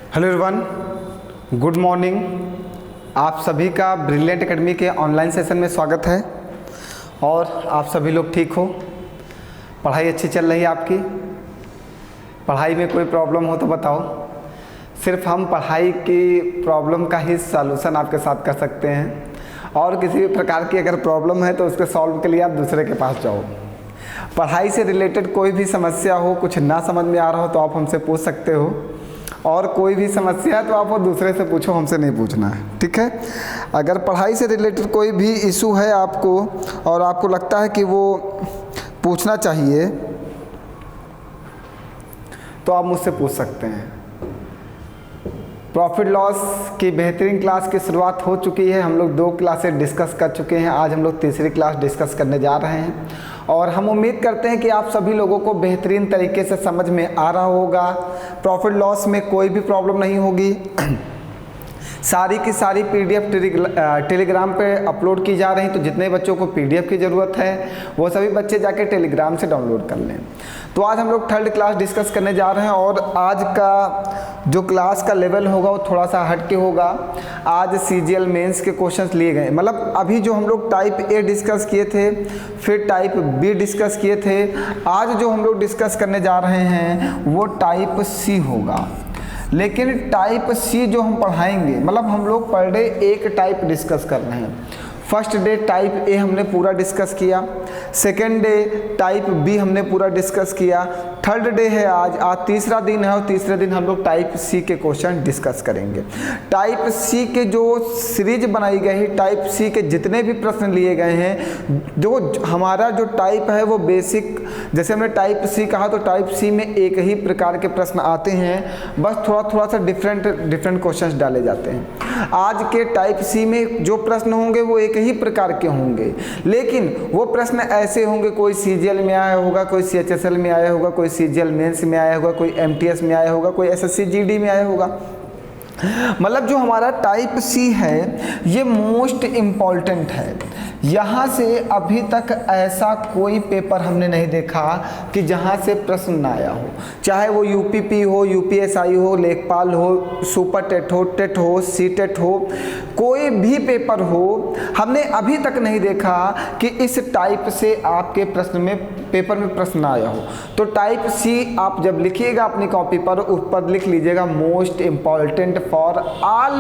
Hello everyone, good morning. आप सभी का ब्रिलियंट एकेडमी के ऑनलाइन सेशन में स्वागत है। और आप सभी लोग ठीक हो, पढ़ाई अच्छी चल रही है आपकी? पढ़ाई में कोई प्रॉब्लम हो तो बताओ। सिर्फ हम पढ़ाई की प्रॉब्लम का ही सॉल्यूशन आपके साथ कर सकते हैं, और किसी भी प्रकार की अगर प्रॉब्लम है तो उसके सॉल्व के लिए आप दूसरे के पास जाओ। पढ़ाई से रिलेटेड कोई भी समस्या हो, कुछ ना समझ में आ रहा हो तो आप हमसे पूछ सकते हो, और कोई भी समस्या है तो आप वो दूसरे से पूछो, हमसे नहीं पूछना है, ठीक है। अगर पढ़ाई से रिलेटेड कोई भी इशू है आपको और आपको लगता है कि वो पूछना चाहिए तो आप मुझसे पूछ सकते हैं। प्रॉफिट लॉस की बेहतरीन क्लास की शुरुआत हो चुकी है। हम लोग 2 क्लासेस डिस्कस कर चुके हैं, आज हम लोग तीसरी क्लास डिस्कस करने जा रहे हैं, और हम उम्मीद करते हैं कि आप सभी लोगों को बेहतरीन तरीके से समझ में आ रहा होगा। प्रॉफिट लॉस में कोई भी प्रॉब्लम नहीं होगी। सारी की सारी पीडीएफ टेलीग्राम पे अपलोड की जा रही हैं, तो जितने बच्चों को पीडीएफ की ज़रूरत है वो सभी बच्चे जाके टेलीग्राम से डाउनलोड कर लें। तो आज हम लोग 3rd क्लास डिस्कस करने जा रहे हैं, और आज का जो क्लास का लेवल होगा वो थोड़ा सा हट के होगा। आज सीजीएल मेंस के क्वेश्चंस लिए गए, मतलब अभी जो हम लोग टाइप ए डिस्कस किए थे, फिर टाइप बी डिस्कस किए थे, आज जो हम लोग डिस्कस करने जा रहे हैं वो टाइप सी होगा। लेकिन टाइप सी जो हम पढ़ाएंगे, मतलब हम लोग पर डे एक टाइप डिस्कस कर रहे हैं। फर्स्ट डे टाइप ए हमने पूरा डिस्कस किया, सेकेंड डे टाइप बी हमने पूरा डिस्कस किया, थर्ड डे है आज तीसरा दिन है, और तीसरे दिन हम लोग टाइप सी के क्वेश्चन डिस्कस करेंगे। टाइप सी के जो सीरीज बनाई गई है, टाइप सी के जितने भी प्रश्न लिए गए हैं, जो हमारा जो टाइप है वो बेसिक, जैसे हमने टाइप सी कहा तो टाइप सी में एक ही प्रकार के प्रश्न आते हैं, बस थोड़ा सा डिफरेंट क्वेश्चंस डाले जाते हैं। आज के टाइप सी में जो प्रश्न होंगे वो एक ही प्रकार के होंगे, लेकिन वो प्रश्न ऐसे होंगे, कोई सीजीएल में आया होगा, कोई सीएचएसएल में आया होगा, कोई सीजीएल मेंस में आया होगा, कोई एमटीएस में आया होगा, कोई एसएससी जीडी में आया होगा। मतलब जो हमारा टाइप सी है ये मोस्ट इम्पॉर्टेंट है। यहाँ से अभी तक ऐसा कोई पेपर हमने नहीं देखा कि जहाँ से प्रश्न ना आया हो, चाहे वो यूपीपी हो, यूपीएसआई हो, लेखपाल हो, सुपर टेट हो, सी टेट हो, कोई भी पेपर हो, हमने अभी तक नहीं देखा कि इस टाइप से आपके प्रश्न में पेपर में प्रश्न आया हो। तो टाइप सी आप जब लिखिएगा अपनी कॉपी पर, उस पर लिख लीजिएगा most important for all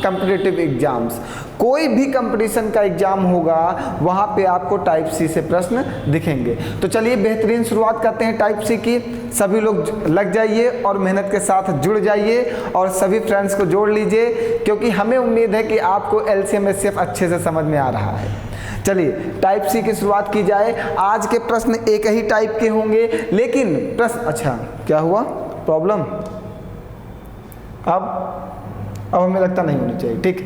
competitive exams. कोई भी कंपटीशन का एग्जाम होगा वहाँ पे आपको टाइप सी से प्रश्न दिखेंगे। तो चलिए बेहतरीन शुरुआत करते हैं टाइप सी की। सभी लोग लग जाइए और मेहनत के साथ जुड़ जाइए, और सभी फ्रेंड्स को जोड़ लीजिए, क्योंकि हमें उम्मीद है कि आपको एलसीएम एचसीएफ अच्छे से समझ में आ रहा है। चलिए टाइप सी की शुरुआत की जाए। आज के प्रश्न एक ही टाइप के होंगे, लेकिन प्रश्न, अच्छा क्या हुआ प्रॉब्लम? अब हमें लगता नहीं होनी चाहिए, ठीक।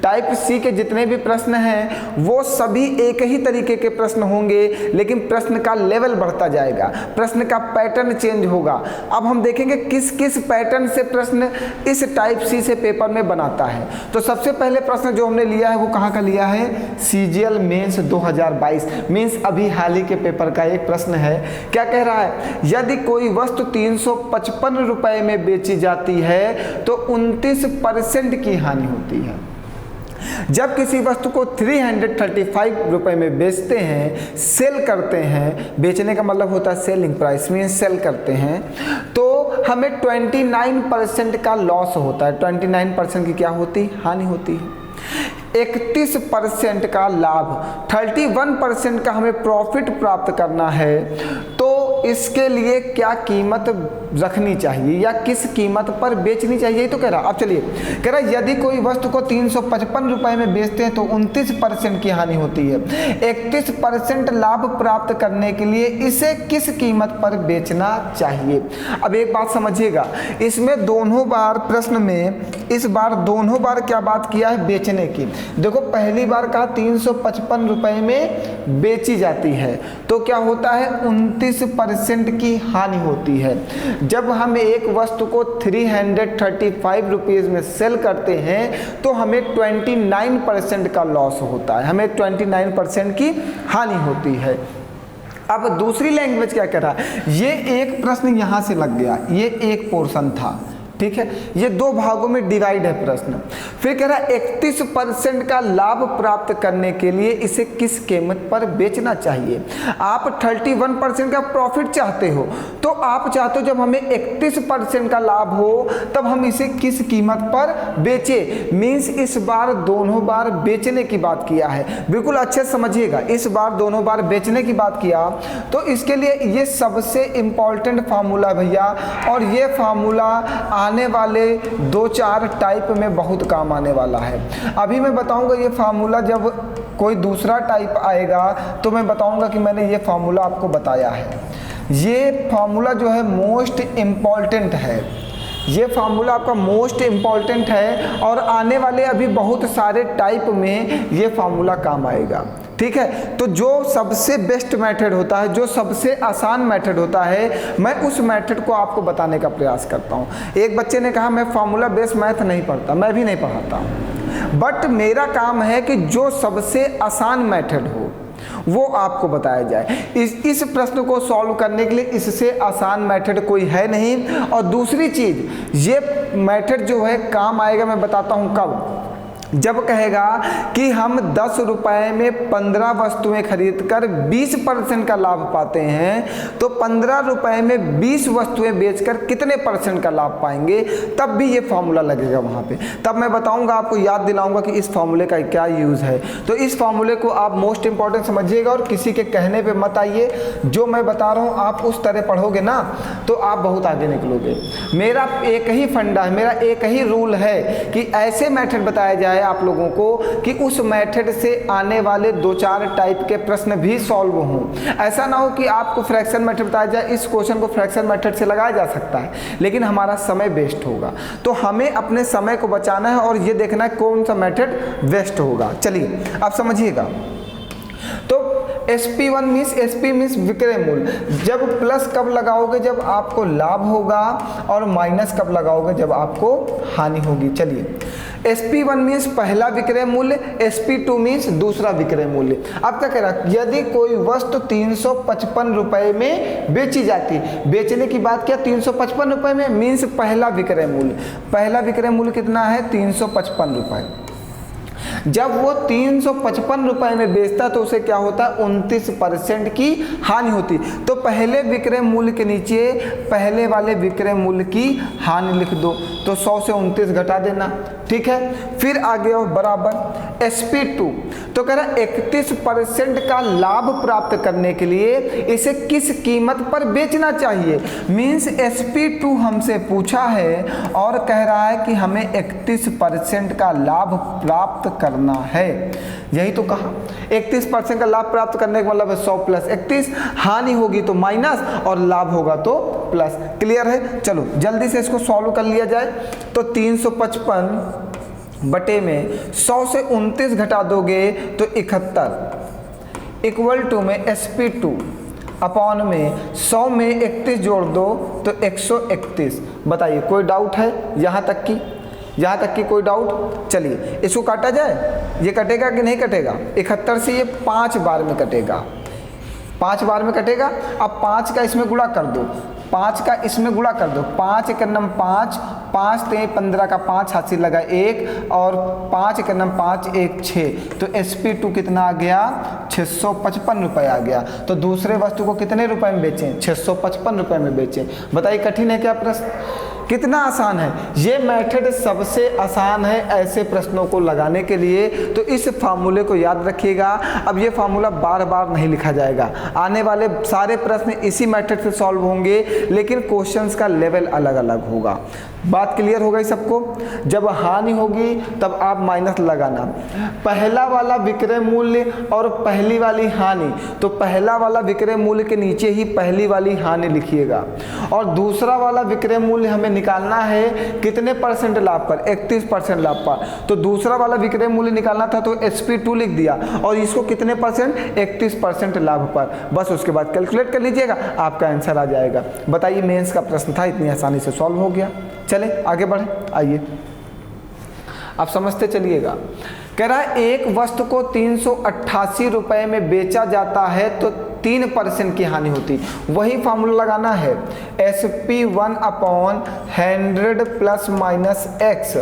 टाइप सी के जितने भी प्रश्न हैं वो सभी एक ही तरीके के प्रश्न होंगे, लेकिन प्रश्न का लेवल बढ़ता जाएगा, प्रश्न का पैटर्न चेंज होगा। अब हम देखेंगे किस किस पैटर्न से प्रश्न इस टाइप सी से पेपर में बनाता है। तो सबसे पहले प्रश्न जो हमने लिया है वो कहाँ का लिया है? सीजीएल मेंस 2022 मीन्स अभी हाल ही के पेपर का एक प्रश्न है। क्या कह रहा है? यदि कोई वस्तु 355 रुपए में बेची जाती है तो 29% की हानि होती है। जब किसी वस्तु को 335 रुपए में बेचते हैं, सेल करते हैं, बेचने का मतलब होता है सेलिंग प्राइस में सेल करते हैं, तो हमें 29% का लॉस होता है। 29% की क्या होती? हानि होती है। 31% का लाभ, 31% का हमें प्रॉफिट प्राप्त करना है, तो इसके लिए क्या कीमत रखनी चाहिए या किस कीमत पर बेचनी चाहिए, तो कह रहा। अब चलिए कह रहा यदि कोई वस्तु को 355 रुपए में बेचते हैं तो 29% की हानि होती है। 31% लाभ प्राप्त करने के लिए इसे किस कीमत पर बेचना चाहिए। अब एक बात समझिएगा, इसमें दोनों बार प्रश्न में इस बार दोनों बार क्या बात किया है? बेचने की। देखो पहली बार कहा 355 रुपए में बेची जाती है, तो क्या होता है? 29% की हानि होती है। जब हम एक वस्तु को 335 रुपीज़ में सेल करते हैं तो हमें 29% का लॉस होता है, हमें 29% की हानि होती है। अब दूसरी लैंग्वेज क्या कह रहा है? ये एक प्रश्न यहाँ से लग गया, ये एक पोर्शन था, ठीक है, ये दो भागों में डिवाइड है प्रश्न। फिर कह रहा है 31% का लाभ प्राप्त करने के लिए इसे किस कीमत पर बेचना चाहिए। आप 31% का प्रॉफिट चाहते हो, तो आप चाहते हो जब हमें 31% का लाभ हो तब हम इसे किस कीमत पर बेचे। मीन्स इस बार दोनों बार बेचने की बात किया है, बिल्कुल अच्छे समझिएगा, इस बार दोनों बार बेचने की बात किया। तो इसके लिए ये सबसे इंपॉर्टेंट फार्मूला भैया, और ये फार्मूला आने वाले 2-4 टाइप में बहुत काम आने वाला है। अभी मैं बताऊंगा ये फार्मूला, जब कोई दूसरा टाइप आएगा तो मैं बताऊंगा कि मैंने ये फार्मूला आपको बताया है। ये फार्मूला जो है मोस्ट इम्पॉर्टेंट है, ये फार्मूला आपका मोस्ट इम्पॉर्टेंट है, और आने वाले अभी बहुत सारे टाइप में ये फार्मूला काम आएगा। ठीक है, तो जो सबसे बेस्ट मेथड होता है, जो सबसे आसान मेथड होता है, मैं उस मेथड को आपको बताने का प्रयास करता हूँ। एक बच्चे ने कहा मैं फार्मूला बेस्ड मैथ नहीं पढ़ता, मैं भी नहीं पढ़ाता हूँ, बट मेरा काम है कि जो सबसे आसान मेथड हो वो आपको बताया जाए। इस प्रश्न को सॉल्व करने के लिए इससे आसान मेथड कोई है नहीं। और दूसरी चीज़, ये मेथड जो है काम आएगा, मैं बताता हूँ कब। जब कहेगा कि हम 10 रुपए में 15 वस्तुएं खरीदकर 20% का लाभ पाते हैं, तो 15 रुपए में 20 वस्तुएं बेचकर कितने % का लाभ पाएंगे, तब भी ये फार्मूला लगेगा वहाँ पे। तब मैं बताऊंगा, आपको याद दिलाऊंगा कि इस फार्मूले का क्या यूज़ है। तो इस फार्मूले को आप मोस्ट इंपॉर्टेंट समझिएगा, और किसी के कहने पर मत आइए। जो मैं बता रहा हूँ आप उस तरह पढ़ोगे ना तो आप बहुत आगे निकलोगे। मेरा एक ही फंडा है, मेरा एक ही रूल है कि ऐसे मेथड बताया जाए आप लोगों को कि उस मेथड से आने वाले 2-4 टाइप के प्रश्न भी सॉल्व हों। ऐसा ना हो कि आपको फ्रैक्शन मेथड बताया जाए, इस क्वेश्चन को फ्रैक्शन मेथड से लगाया जा सकता है लेकिन हमारा समय वेस्ट होगा। तो हमें अपने समय को बचाना है और ये देखना है कौन सा मेथड वेस्ट होगा। चलिए आप समझिएगा। तो SP1 मीन्स SP मीन्स विक्रय मूल्य। जब प्लस कब लगाओगे, जब आपको लाभ होगा, और माइनस कब लगाओगे, जब आपको हानि होगी। चलिए, SP1 मीन्स पहला विक्रय मूल्य, SP2 मीन्स दूसरा विक्रय मूल्य। अब क्या कह रहा है, यदि कोई वस्तु 355 रुपए में बेची जाती, बेचने की बात क्या, 355 रुपए में, मीन्स पहला विक्रय मूल्य। पहला विक्रय मूल्य कितना है, 355 रुपए। जब वो 355 रुपए में बेचता तो उसे क्या होता है, 29% की हानि होती। तो पहले विक्रय मूल्य के नीचे पहले वाले विक्रय मूल्य की हानि लिख दो, तो 100 से 29 घटा देना। ठीक है, फिर आगे और बराबर SP2, तो कह रहा 31% का लाभ प्राप्त करने के लिए इसे किस कीमत पर बेचना चाहिए। मीन्स SP2 हमसे पूछा है और कह रहा है कि हमें 31% का लाभ प्राप्त करना है। यही तो कहा, 31% का लाभ प्राप्त करने का मतलब है 100 + 31, हानि होगी तो माइनस और लाभ होगा तो प्लस। क्लियर है। चलो जल्दी से इसको सॉल्व कर लिया जाए। तो 355 बटे में 100 से 29 घटा दोगे तो 71 इक्वल टू में SP2 अपॉन में 100 में 31 जोड़ दो तो 131। बताइए कोई डाउट है यहाँ तक की? यहाँ तक की कोई डाउट? चलिए इसको काटा जाए, ये कटेगा कि नहीं कटेगा? 71 से ये 5 बार में कटेगा, 5 बार में कटेगा। अब 5 का इसमें गुणा कर दो, 5 का इसमें गुणा कर दो, 5 × 9 5, 5 × 15 का 5 हाथ से लगा 1 और 5 × 9 5 1 6। तो SP2 कितना आ गया? 655 रुपये आ गया। तो दूसरे वस्तु को कितने रुपए में बेचें? 655 रुपये में बेचें। बताइए कठिन है क्या प्रश्न? कितना आसान है। ये मेथड सबसे आसान है ऐसे प्रश्नों को लगाने के लिए। तो इस फार्मूले को याद रखिएगा। अब ये फार्मूला बार बार नहीं लिखा जाएगा, आने वाले सारे प्रश्न इसी मेथड से सॉल्व होंगे, लेकिन क्वेश्चंस का लेवल अलग अलग होगा। बात क्लियर हो गई सबको? जब हानि होगी तब आप माइनस लगाना, पहला वाला विक्रय मूल्य और पहली वाली हानि, तो पहला वाला विक्रय मूल्य के नीचे ही पहली वाली हानि लिखिएगा। और दूसरा वाला विक्रय मूल्य हमें निकालना है कितने % लाभ पर? 31% लाभ पर। तो दूसरा वाला विक्रय मूल्य निकालना था तो SP2 लिख दिया, और इसको कितने %? 31% लाभ पर। बस उसके बाद कैलकुलेट कर लीजिएगा, आपका आंसर आ जाएगा। बताइए मेंस का प्रश्न था, इतनी आसानी से सॉल्व हो गया। चले आगे बढ़े, आइए आप समझते चलिएगा। कह रहा है एक वस्तु को 388 रुपए में बेचा जाता है तो 3% की हानि होती। वही फार्मूला लगाना है, SP1 upon 100 plus minus x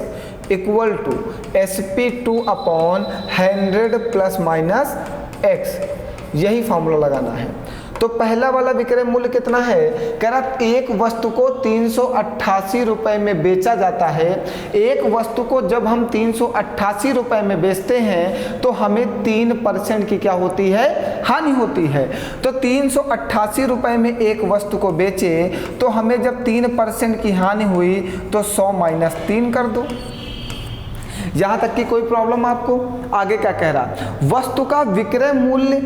equal to SP2 upon 100 plus minus x, यही फार्मूला लगाना है। तो पहला वाला विक्रय मूल्य कितना है, कह रहा एक वस्तु को 388 रुपए में बेचा जाता है। एक वस्तु को जब हम 388 रुपए में बेचते हैं तो हमें 3% की क्या होती है, हानि होती है। तो 388 रुपए में एक वस्तु को बेचे तो हमें जब 3% की हानि हुई तो 100 माइनस 3 कर दो। यहां तक की कोई प्रॉब्लम आपको? आगे क्या कह रहा, वस्तु का विक्रय मूल्य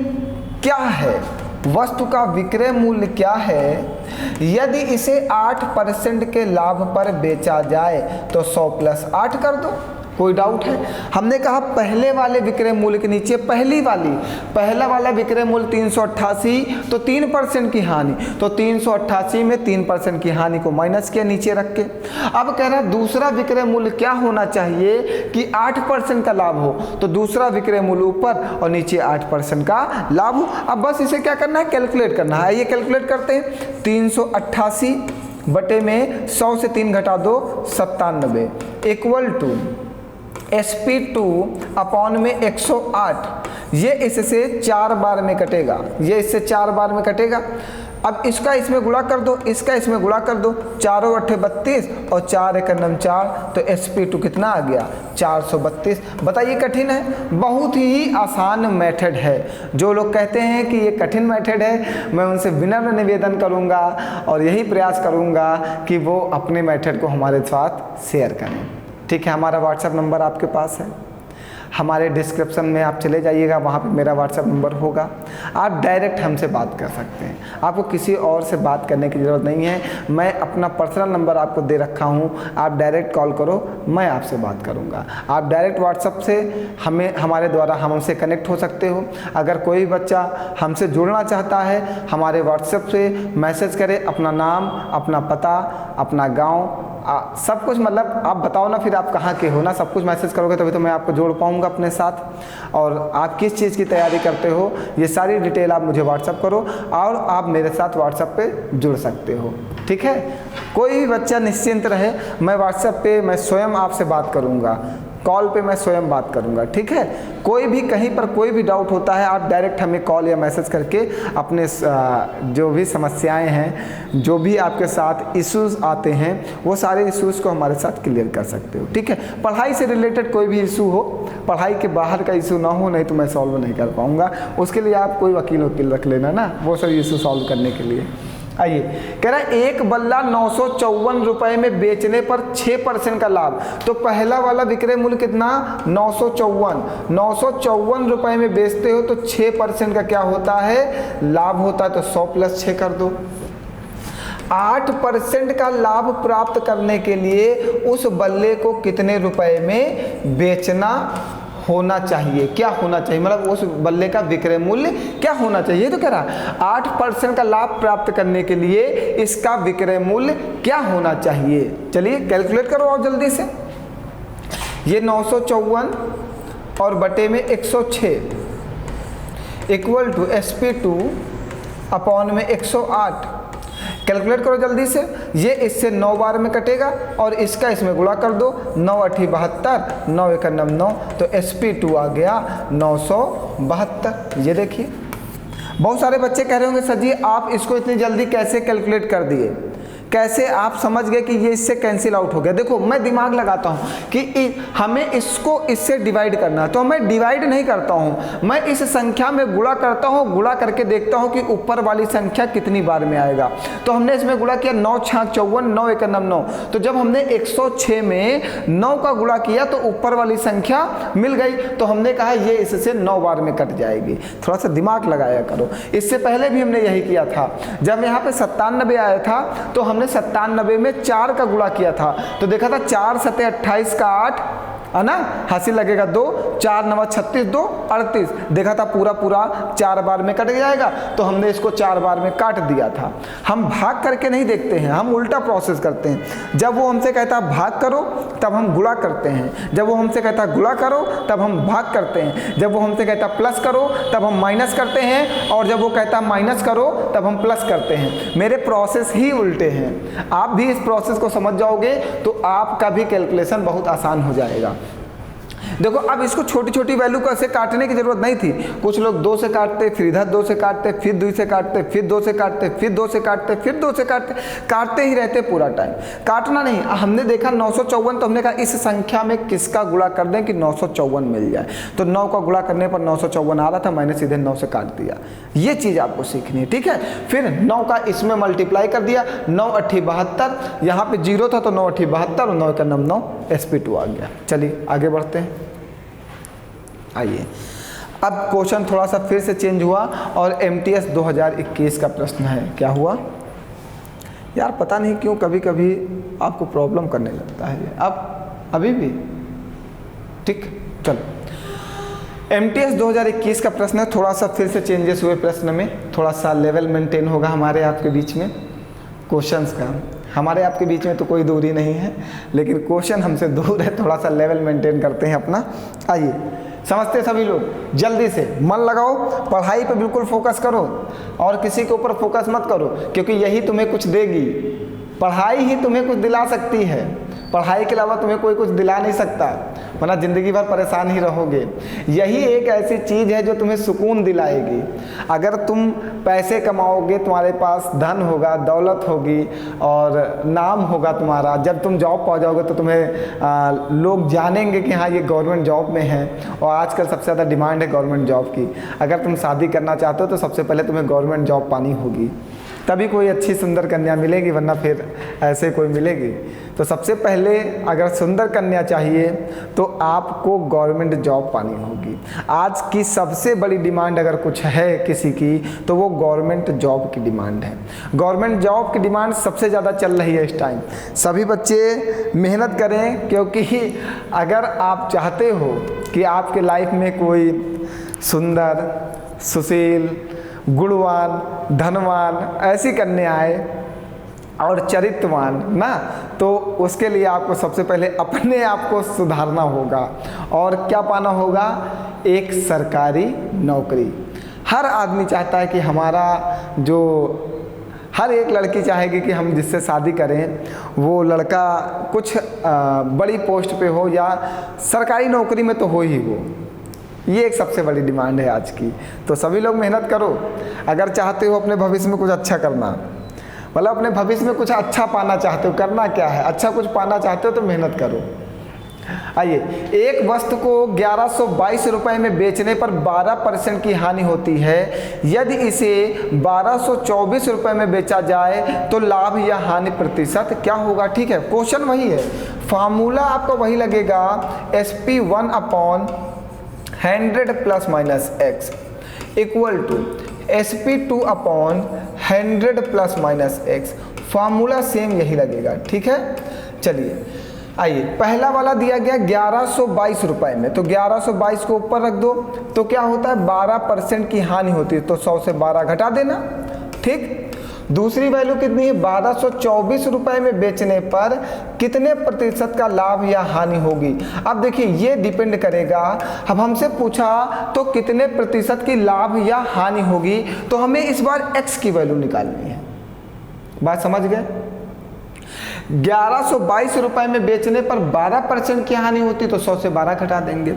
क्या है, वस्तु का विक्रय मूल्य क्या है, यदि इसे 8% के लाभ पर बेचा जाए तो 100 प्लस 8 कर दो। कोई डाउट है? हमने कहा पहले वाले विक्रय मूल्य के नीचे पहला वाला विक्रय मूल्य 388, तो 3% की हानि, तो 388 में 3% की हानि को माइनस किया नीचे रख के। अब कह रहा है दूसरा विक्रय मूल्य क्या होना चाहिए कि 8% का लाभ हो, तो दूसरा विक्रय मूल्य ऊपर और नीचे 8% का लाभ हो। अब बस इसे क्या करना है, कैलकुलेट करना है। ये कैलकुलेट करते हैं, 388 बटे में 100 से 3 घटा दो 97 इक्वल टू SP2 अपॉन में 108, ये इससे 4 बार में कटेगा, ये इससे 4 बार में कटेगा। अब इसका इसमें गुणा कर दो, इसका इसमें गुणा कर दो, 4 अट्ठे 32 और 4 एक 4, तो SP2 कितना आ गया, 432। बताइए कठिन है? बहुत ही आसान मेथड है। जो लोग कहते हैं कि ये कठिन मेथड है, मैं उनसे विनम्र निवेदन करूंगा और यही प्रयास करूंगा कि वो अपने मेथड को हमारे साथ शेयर करें। ठीक है, हमारा व्हाट्सएप नंबर आपके पास है, हमारे डिस्क्रिप्शन में आप चले जाइएगा, वहाँ पे मेरा व्हाट्सएप नंबर होगा। आप डायरेक्ट हमसे बात कर सकते हैं, आपको किसी और से बात करने की ज़रूरत नहीं है। मैं अपना पर्सनल नंबर आपको दे रखा हूँ, आप डायरेक्ट कॉल करो, मैं आपसे बात करूँगा। आप डायरेक्ट व्हाट्सएप से हमारे द्वारा हमसे कनेक्ट हो सकते हो। अगर कोई बच्चा हमसे जुड़ना चाहता है, हमारे व्हाट्सएप से मैसेज करे, अपना नाम, अपना पता, अपना गाँव, सब कुछ, मतलब आप बताओ ना, फिर आप कहाँ के हो ना, सब कुछ मैसेज करोगे तभी तो मैं आपको जोड़ पाऊँगा अपने साथ। और आप किस चीज़ की तैयारी करते हो, ये सारी डिटेल आप मुझे व्हाट्सअप करो और आप मेरे साथ व्हाट्सएप पे जुड़ सकते हो। ठीक है, कोई भी बच्चा निश्चिंत रहे, मैं व्हाट्सएप पे मैं स्वयं आपसे बात करूँगा, कॉल पे मैं स्वयं बात करूंगा। ठीक है, कोई भी कहीं पर कोई भी डाउट होता है, आप डायरेक्ट हमें कॉल या मैसेज करके अपने जो भी समस्याएं हैं, जो भी आपके साथ इश्यूज़ आते हैं, वो सारे इश्यूज़ को हमारे साथ क्लियर कर सकते हो। ठीक है, पढ़ाई से रिलेटेड कोई भी इशू हो, पढ़ाई के बाहर का इशू ना हो, नहीं तो मैं सॉल्व नहीं कर पाऊँगा। उसके लिए आप कोई वकील रख लेना ना, वो सब इशू सॉल्व करने के लिए। आइए, कह रहा है एक बल्ला 954 रुपए में बेचने पर 6% का लाभ। तो पहला वाला विक्रय मूल्य कितना, 954 रुपए में बेचते हो तो 6% का क्या होता है, लाभ होता है। तो 100 प्लस 6 कर दो। 8% का लाभ प्राप्त करने के लिए उस बल्ले को कितने रुपए में बेचना होना चाहिए, क्या होना चाहिए, मतलब उस बल्ले का विक्रय मूल्य क्या होना चाहिए। तो कह रहा 8% का लाभ प्राप्त करने के लिए इसका विक्रय मूल्य क्या होना चाहिए। चलिए कैलकुलेट करो और जल्दी से। ये 954 और बटे में 106 इक्वल टू SP2 अपॉन में 108। कैलकुलेट करो जल्दी से। ये इससे 9 बार में कटेगा और इसका इसमें गुणा कर दो, 9 अठी 72, 9 एक 9, तो SP2 आ गया 972। ये देखिए, बहुत सारे बच्चे कह रहे होंगे सर जी आप इसको इतनी जल्दी कैसे कैलकुलेट कर दिए, कैसे आप समझ गए कि ये इससे कैंसिल आउट हो गया। देखो मैं दिमाग लगाता हूँ कि हमें इसको इससे डिवाइड करना है, तो मैं डिवाइड नहीं करता हूँ, मैं इस संख्या में गुणा करता हूँ, गुणा करके देखता हूँ कि ऊपर वाली संख्या कितनी बार में आएगा। तो हमने इसमें गुणा किया 9 छाक 54, 9 एक 9, तो जब हमने 106 में 9 का गुणा किया तो ऊपर वाली संख्या मिल गई, तो हमने कहा ये इससे 9 बार में कट जाएगी। थोड़ा सा दिमाग लगाया करो। इससे पहले भी हमने यही किया था, जब यहाँ पे 97 आया था तो हमने 97 में 4 का गुणा किया था, तो देखा था 4 सते 28 का 8 है ना, हासिल लगेगा 2, 4 9 36, 2 38, देखा था पूरा 4 बार में कट जाएगा, तो हमने इसको 4 बार में काट दिया था। हम भाग करके नहीं देखते हैं, हम उल्टा प्रोसेस करते हैं। जब वो हमसे कहता है भाग करो तब हम गुणा करते हैं, जब वो हमसे कहता है गुणा करो तब हम भाग करते हैं, जब वो हमसे कहता है प्लस करो तब हम माइनस करते हैं, और जब वो कहता है माइनस करो तब हम प्लस करते हैं। मेरे प्रोसेस ही उल्टे हैं। आप भी इस प्रोसेस को समझ जाओगे तो आपका भी कैलकुलेशन बहुत आसान हो जाएगा। देखो अब इसको छोटी छोटी वैल्यू को ऐसे काटने की जरूरत नहीं थी। कुछ लोग 2 से काटते, फिर इधर 2 से काटते, फिर 2 से काटते, फिर 2 से काटते, फिर 2 से काटते, फिर 2 से काटते, काटते ही रहते पूरा टाइम। काटना नहीं, हमने देखा 954, तो हमने कहा इस संख्या में किसका गुणा कर दें कि 954 मिल जाए। तो 9 का गुणा करने पर 954 आ रहा था, मैंने सीधे 9 से काट दिया। ये चीज़ आपको सीखनी है, ठीक है। फिर 9 का इसमें मल्टीप्लाई कर दिया, 9 8 72, यहाँ पे 0 था तो 9 8 72 और 9 का 9 SP2 आ गया। चलिए आगे बढ़ते हैं। आइए अब क्वेश्चन थोड़ा सा फिर से चेंज हुआ और MTS 2021 का प्रश्न है। क्या हुआ यार, पता नहीं क्यों कभी कभी आपको प्रॉब्लम करने लगता है। अब अभी भी ठीक, चलो MTS 2021 का प्रश्न है। थोड़ा सा फिर से चेंजेस हुए प्रश्न में, थोड़ा सा लेवल मेंटेन होगा हमारे आपके बीच में क्वेश्चंस का। हमारे आपके बीच में तो कोई दूरी नहीं है, लेकिन क्वेश्चन हमसे दूर है, थोड़ा सा लेवल मेंटेन करते हैं अपना। आइए समझते सभी लोग, जल्दी से मन लगाओ, पढ़ाई पे बिल्कुल फोकस करो और किसी के ऊपर फोकस मत करो, क्योंकि यही तुम्हें कुछ देगी। पढ़ाई ही तुम्हें कुछ दिला सकती है, पढ़ाई के अलावा तुम्हें कोई कुछ दिला नहीं सकता, वरना ज़िंदगी भर परेशान ही रहोगे। यही एक ऐसी चीज़ है जो तुम्हें सुकून दिलाएगी। अगर तुम पैसे कमाओगे, तुम्हारे पास धन होगा, दौलत होगी और नाम होगा तुम्हारा, जब तुम जॉब पा जाओगे तो तुम्हें लोग जानेंगे कि हाँ ये गवर्नमेंट जॉब में है, और आजकल सबसे ज़्यादा डिमांड है गवर्नमेंट जॉब की। अगर तुम शादी करना चाहते हो तो सबसे पहले तुम्हें गवर्नमेंट जॉब पानी होगी, तभी कोई अच्छी सुंदर कन्या मिलेगी, वरना फिर ऐसे कोई मिलेगी। तो सबसे पहले अगर सुंदर कन्या चाहिए तो आपको गवर्नमेंट जॉब पानी होगी। आज की सबसे बड़ी डिमांड अगर कुछ है किसी की तो वो गवर्नमेंट जॉब की डिमांड है। गवर्नमेंट जॉब की डिमांड सबसे ज़्यादा चल रही है इस टाइम। सभी बच्चे मेहनत करें, क्योंकि अगर आप चाहते हो कि आपके लाइफ में कोई सुंदर, सुशील, गुणवान, धनवान ऐसी कन्या आए और चरित्रवान ना, तो उसके लिए आपको सबसे पहले अपने आप को सुधारना होगा। और क्या पाना होगा? एक सरकारी नौकरी। हर आदमी चाहता है कि हमारा जो, हर एक लड़की चाहेगी कि हम जिससे शादी करें वो लड़का कुछ बड़ी पोस्ट पे हो या सरकारी नौकरी में तो हो ही वो। ये एक सबसे बड़ी डिमांड है आज की। तो सभी लोग मेहनत करो अगर चाहते हो अपने भविष्य में कुछ अच्छा करना, मतलब अपने भविष्य में कुछ अच्छा पाना चाहते हो। करना क्या है, अच्छा कुछ पाना चाहते हो तो मेहनत करो। आइए, एक वस्तु को 1122 रुपये में बेचने पर 12% की हानि होती है। यदि इसे 1224 रुपये में बेचा जाए तो लाभ या हानि प्रतिशत क्या होगा? ठीक है, क्वेश्चन वही है, फार्मूला आपका वही लगेगा, SP1/100 plus minus x equal to SP2/100 plus minus x। Formula same यही लगेगा, ठीक है। चलिए आइए, पहला वाला दिया गया 1122 रुपये में, तो 1122 को ऊपर रख दो तो क्या होता है? 12% की हानि होती है, तो 100 से 12 घटा देना, ठीक। दूसरी वैल्यू कितनी है? 1224 रुपये में बेचने पर कितने प्रतिशत का लाभ या हानि होगी? अब देखिए ये डिपेंड करेगा, अब हमसे पूछा तो कितने प्रतिशत की लाभ या हानि होगी, तो हमें इस बार x की वैल्यू निकालनी है। बात समझ गए? 1122 रुपये में बेचने पर 12% की हानि होती तो 100 से 12 घटा देंगे।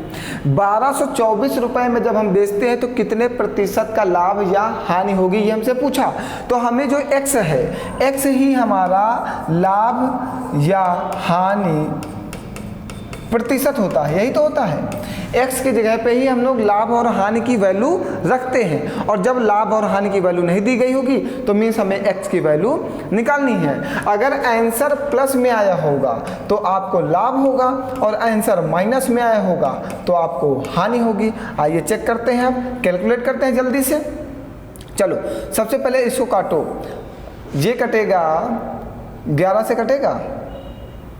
1224 रुपये में जब हम बेचते हैं तो कितने प्रतिशत का लाभ या हानि होगी ये हमसे पूछा, तो हमें जो x है, x ही हमारा लाभ या हानि प्रतिशत होता है, यही तो होता है। x की जगह पे ही हम लोग लाभ और हानि की वैल्यू रखते हैं, और जब लाभ और हानि की वैल्यू नहीं दी गई होगी तो मीन्स हमें x की वैल्यू निकालनी है। अगर आंसर प्लस में आया होगा तो आपको लाभ होगा, और आंसर माइनस में आया होगा तो आपको हानि होगी। आइए चेक करते हैं, अब कैलकुलेट करते हैं जल्दी से। चलो सबसे पहले इसको काटो, ये कटेगा 11 से कटेगा,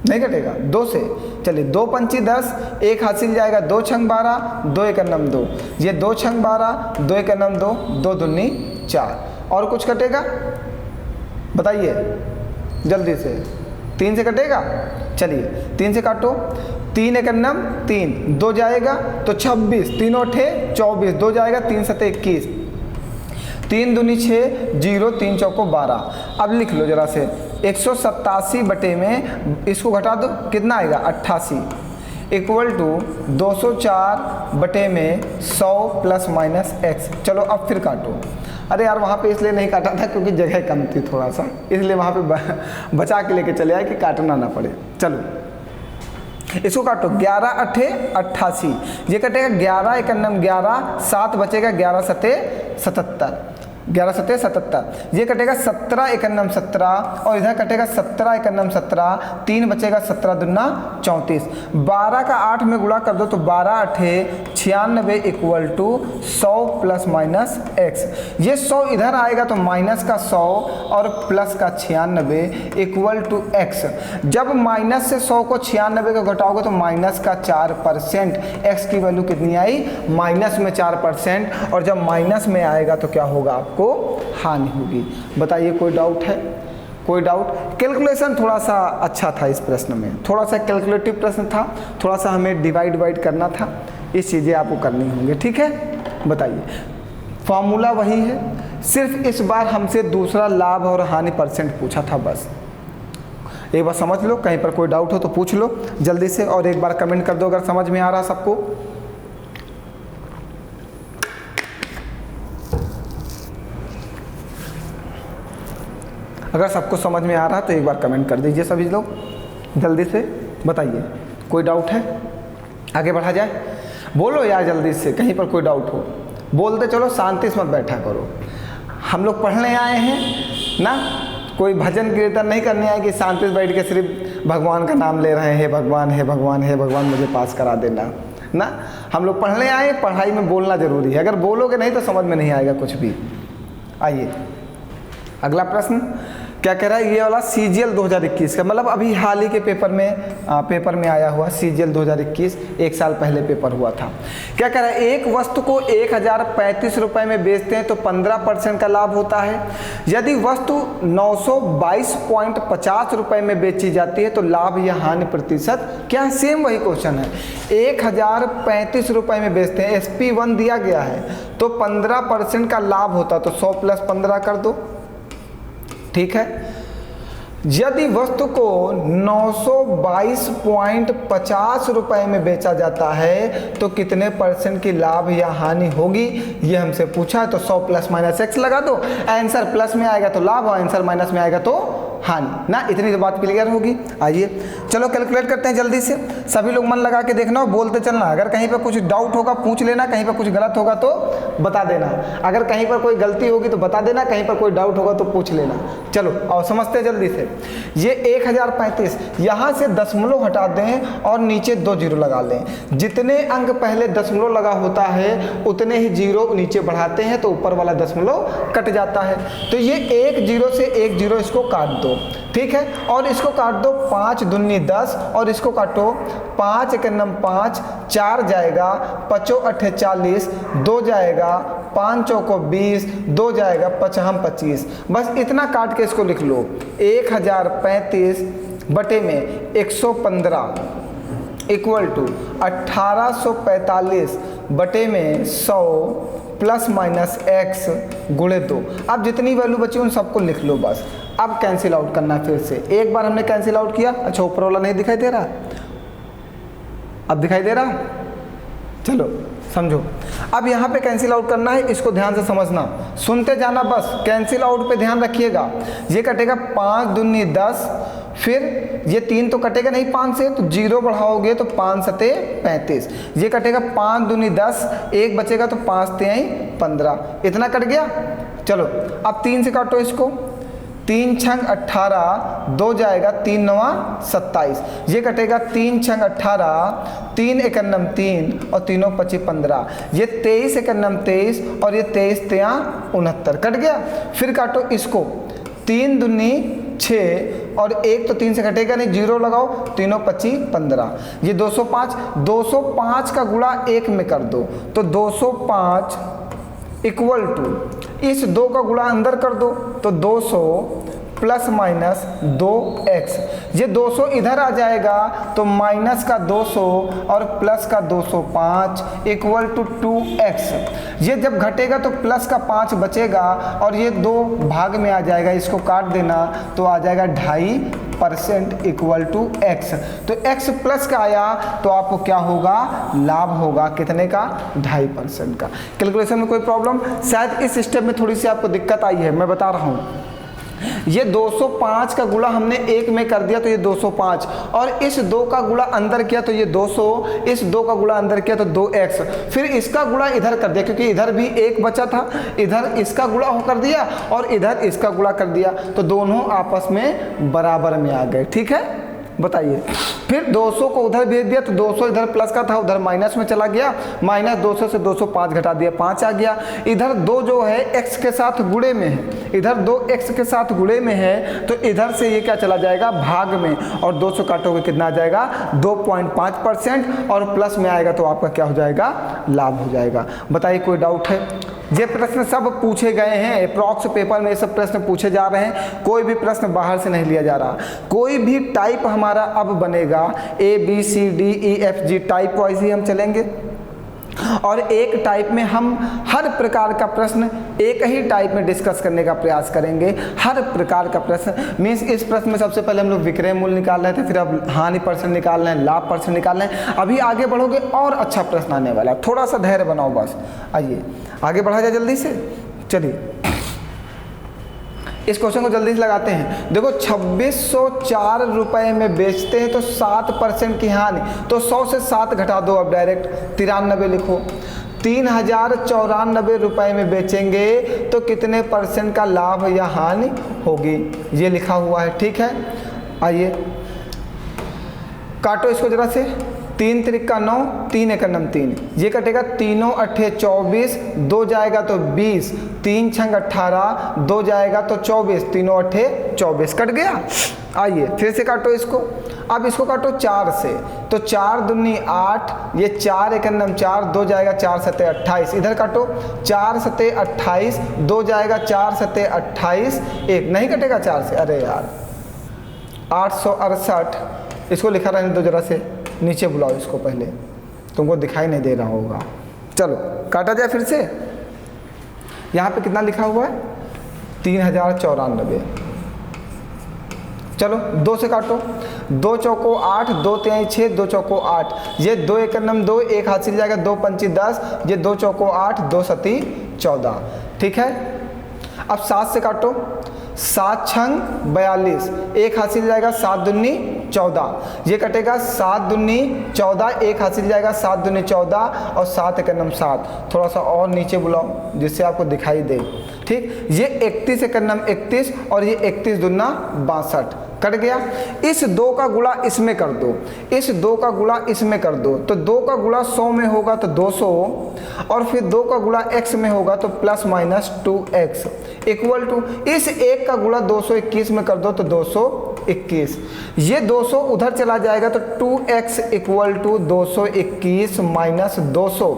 नहीं कटेगा 2 से। चलिए 2 पंची 10, 1 हासिल जाएगा, 2 छंग 12, 2 एक नम 2, ये 2 छंग 12, 2 एक नम 2, 2 दूनी 4। और कुछ कटेगा बताइए जल्दी से। 3 से कटेगा, चलिए 3 से काटो, 3 एक नम 3, 2 जाएगा तो 26, 3 8 24, 2 जाएगा, 3 7 21, 3 दूनी 6, 0 3 चौको 12। अब लिख लो जरा से 187 बटे में इसको घटा दो, कितना आएगा 88 इक्वल टू 204 बटे में 100 प्लस माइनस x। चलो अब फिर काटो। अरे यार वहाँ पे इसलिए नहीं काटा था क्योंकि जगह कम थी थोड़ा सा, इसलिए वहाँ पे बचा के लेके चले आए कि काटना ना पड़े। चलो इसको काटो, 11 8 88, ये कटेगा 11 एक नम 11, 7 बचेगा, 11 सते 77, 11 सते 77, ये कटेगा 17 एक नम 17, और इधर कटेगा 17 एक नम 17, 3 बचेगा, 17 दूना 34, 12 का 8 में गुणा कर दो तो 12 8 96 equal to 100 plus minus x। ये 100 इधर आएगा तो माइनस का 100 और प्लस का 96 इक्वल टू x। जब माइनस से 100 को 96 को घटाओगे तो माइनस का 4%, x की वैल्यू कितनी आई माइनस में 4%, और जब माइनस में आएगा तो क्या होगा आपको हानि होगी। बताइए कोई डाउट है? कोई डाउट? कैलकुलेशन थोड़ा सा अच्छा था इस प्रश्न में, थोड़ा सा कैलकुलेटिव प्रश्न था, थोड़ा सा हमें डिवाइड करना था, इस चीज़ें आपको करनी होंगी। ठीक है, बताइए फॉर्मूला वही है, सिर्फ इस बार हमसे दूसरा लाभ और हानि परसेंट पूछा था बस। एक बार समझ लो, कहीं पर कोई डाउट हो तो पूछ लो जल्दी से, और एक बार कमेंट कर दो अगर समझ में आ रहा सबको। अगर सबको समझ में आ रहा तो एक बार कमेंट कर दीजिए सभी लोग जल्दी से। बताइए कोई डाउट है? आगे बढ़ा जाए, बोलो यार जल्दी से, कहीं पर कोई डाउट हो बोलते चलो, शांति से मत बैठा करो। हम लोग पढ़ने आए हैं ना, कोई भजन कीर्तन नहीं करने आए कि शांति से बैठ के सिर्फ भगवान का नाम ले रहे हैं, हे भगवान हे भगवान हे भगवान मुझे पास करा देना ना। हम लोग पढ़ने आए, पढ़ाई में बोलना जरूरी है, अगर बोलोगे नहीं तो समझ में नहीं आएगा कुछ भी। आइए अगला प्रश्न क्या कह रहा है, ये वाला CGL 2021 का, मतलब अभी हाल ही के पेपर में आया हुआ CGL 2021, एक साल पहले पेपर हुआ था। क्या कह रहा है, एक वस्तु को 1035 रुपये में बेचते हैं तो 15% का लाभ होता है। यदि वस्तु 922.50 रुपये में बेची जाती है तो लाभ या हानि प्रतिशत क्या है? सेम वही क्वेश्चन है, 1035 रुपये में बेचते हैं, SP1 दिया गया है तो 15% का लाभ होता, तो 100 प्लस 15 कर दो। ठीक है, यदि वस्तु को 922.50 रुपये में बेचा जाता है तो कितने % की लाभ या हानि होगी, ये हमसे पूछा है। तो 100 प्लस माइनस x लगा दो, आंसर प्लस में आएगा तो लाभ और आंसर माइनस में आएगा तो हानि ना। इतनी तो बात क्लियर होगी। आइए चलो कैलकुलेट करते हैं जल्दी से, सभी लोग मन लगा के देखना और बोलते चलना। अगर कहीं पर कुछ डाउट होगा पूछ लेना, कहीं पर कुछ गलत होगा तो बता देना। अगर कहीं पर कोई गलती होगी तो बता देना, कहीं पर कोई डाउट होगा तो पूछ लेना। चलो और समझते जल्दी से। ये 1035, यहाँ से दशमलव हटा दें और नीचे 2 जीरो लगा लें। जितने अंक पहले दशमलव लगा होता है उतने ही जीरो नीचे बढ़ाते हैं तो ऊपर वाला दशमलव कट जाता है। तो ये 1 जीरो से 1 जीरो इसको काट दो, ठीक है, और इसको काट दो 5 दूनी 10, और इसको काटो 5 एक नम 5, 4 जाएगा, 5 8 40, 2 जाएगा, 5 चौको 20, 2 जाएगा, 5 हम 25। बस इतना काट के इसको लिख लो, 1035 बटे में 115 इक्वल टू 1845 बटे में 100 प्लस माइनस x गुणे 2। अब जितनी वैल्यू बची उन सबको लिख लो बस। अब कैंसिल आउट करना है फिर से, एक बार हमने कैंसिल आउट किया। अच्छा ऊपर वाला नहीं दिखाई दे रहा, अब दिखाई दे रहा? चलो समझो, अब यहाँ पे कैंसिल आउट करना है, इसको ध्यान से समझना, सुनते जाना बस। कैंसिल आउट पे ध्यान रखिएगा। ये कटेगा 5 दूनी 10, फिर ये 3 तो कटेगा नहीं 5 से, तो जीरो बढ़ाओगे तो 5 सते 35। ये कटेगा 5 दूनी 10, 1 बचेगा तो 5 तिहाई 15, इतना कट गया। चलो अब 3 से काटो इसको, 3 छंग 18, 2 जाएगा, 3 नवा 27, ये कटेगा 3 छंग 18, 3 एक नम 3 और तीनों 25 15, ये 23 एक नम 23 और ये 23 तिया 69 कट गया। फिर काटो इसको, 3 दूनी 6 और 1 तो 3 से घटेगा नहीं, 0 लगाओ, तीनों 25 15, ये 205, 205 का गुणा 1 में कर दो तो 205 इक्वल टू इस 2 का गुणा अंदर कर दो तो 200 प्लस माइनस 2x, ये 200 इधर आ जाएगा तो माइनस का 200 और प्लस का 205 इक्वल टू 2x, ये जब घटेगा तो प्लस का 5 बचेगा और ये 2 भाग में आ जाएगा, इसको काट देना तो आ जाएगा 2.5% इक्वल टू x, तो x प्लस का आया तो आपको क्या होगा, लाभ होगा, कितने का, 2.5% का। कैलकुलेशन में कोई प्रॉब्लम, शायद इस स्टेप में थोड़ी सी आपको दिक्कत आई है, मैं बता रहा हूँ। ये 205 का गुणा हमने 1 में कर दिया तो ये 205 और इस 2 का गुणा अंदर किया तो ये 200, इस 2 का गुणा अंदर किया तो 2x, फिर इसका गुणा इधर कर दिया क्योंकि इधर भी 1 बचा था, इधर इसका गुणा कर दिया और इधर इसका गुणा कर दिया तो दोनों आपस में बराबर में आ गए। ठीक है, बताइए। फिर 200 को उधर भेज दिया तो 200 इधर प्लस का था, उधर माइनस में चला गया, माइनस 200 से 205 घटा दिया, 5 आ गया। इधर 2 जो है x के साथ गुणे में है, इधर 2 x के साथ गुणे में है तो इधर से ये क्या चला जाएगा, भाग में, और 200 काटोगे कितना आ जाएगा, 2.5% और प्लस में आएगा तो आपका क्या हो जाएगा, लाभ हो जाएगा। बताइए कोई डाउट है? ये प्रश्न सब पूछे गए हैं, अप्रॉक्स पेपर में ये सब प्रश्न पूछे जा रहे हैं, कोई भी प्रश्न बाहर से नहीं लिया जा रहा। कोई भी टाइप हमारा अब बनेगा ABCDEFG टाइप वाइज ही हम चलेंगे और एक टाइप में हम हर प्रकार का प्रश्न एक ही टाइप में डिस्कस करने का प्रयास करेंगे। हर प्रकार का प्रश्न मीन्स इस प्रश्न में सबसे पहले हम लोग विक्रय मूल्य निकाल रहे थे, फिर अब हानि परसेंट निकाल रहे हैं, लाभ परसेंट निकाल रहे हैं। अभी आगे बढ़ोगे और अच्छा प्रश्न आने वाला, थोड़ा सा धैर्य बनाओ बस। आइए आगे बढ़ा जाए जल्दी से, चलिए इस क्वेश्चन को जल्दी से लगाते हैं। देखो 2604 रुपए में बेचते हैं तो 7% की हानि, तो 100 से 7 घटा दो, अब डायरेक्ट 93 लिखो। 3094 रुपए में बेचेंगे तो कितने परसेंट का लाभ या हानि होगी, ये लिखा हुआ है। ठीक है, आइए काटो इसको जरा से। 3 त्रिका 9, 3 एकम 3, ये कटेगा, तीनों 8 24, 2 जाएगा तो 20, 3 छंग 18, 2 जाएगा तो 24, तीनों 8 24, कट गया। आइए फिर से काटो इसको, अब इसको काटो 4 से, तो 4 दूनी 8, ये 4 एकम 4, 2 जाएगा 4 सते 28, इधर काटो 4 सते 28, 2 जाएगा 4 सते 28, 1 नहीं कटेगा 4 से, अरे यार 868, इसको लिखा रहने दो जरा से, नीचे बुलाओ इसको, पहले तुमको दिखाई नहीं दे रहा होगा। चलो काटा जाए फिर से, यहाँ पे कितना लिखा हुआ है, 3094। चलो 2 से काटो, 2 चौको 8, 2 तेई 6, 2 चौको 8, ये 2 एकम 2, 1 हाथ से जाएगा, 2 पंची 10, ये 2 चौको 8, 2 सती 14। ठीक है, अब 7 से काटो, 7 छंग 42, 1 हासिल जाएगा, 7 दूनी 14, ये कटेगा 7 दूनी 14, 1 हासिल जाएगा, 7 दूनी 14 और 7 एकम 7, थोड़ा सा और नीचे बुलाओ जिससे आपको दिखाई दे। ठीक, ये 31 एकम 31 और ये 31 दूना 62, कट गया। इस 2 का गुणा इसमें कर दो, इस 2 का गुणा इसमें कर दो, तो 2 का गुणा 100 में होगा तो 200 और फिर 2 का गुणा x में होगा तो plus minus 2x equal to इस 1 का गुणा 221 में कर दो तो 221, ये 200 उधर चला जाएगा तो 2x इक्वल टू 221 माइनस 200,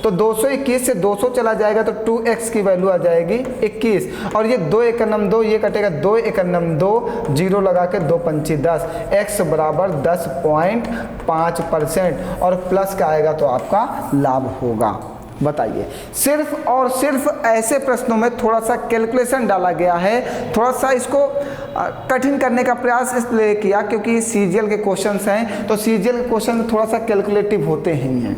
तो 221 से 200 चला जाएगा तो 2x की वैल्यू आ जाएगी 21 और ये 2 एकम 2, ये कटेगा 2 एकम 2, 0 लगा के 2 पंची 10, x बराबर 10.5% और प्लस का आएगा तो आपका लाभ होगा। बताइए, सिर्फ और सिर्फ ऐसे प्रश्नों में थोड़ा सा कैलकुलेशन डाला गया है, थोड़ा सा इसको कठिन करने का प्रयास इसलिए किया क्योंकि सीजीएल के क्वेश्चंस हैं, तो सीजीएल के क्वेश्चन थोड़ा सा कैलकुलेटिव होते ही हैं,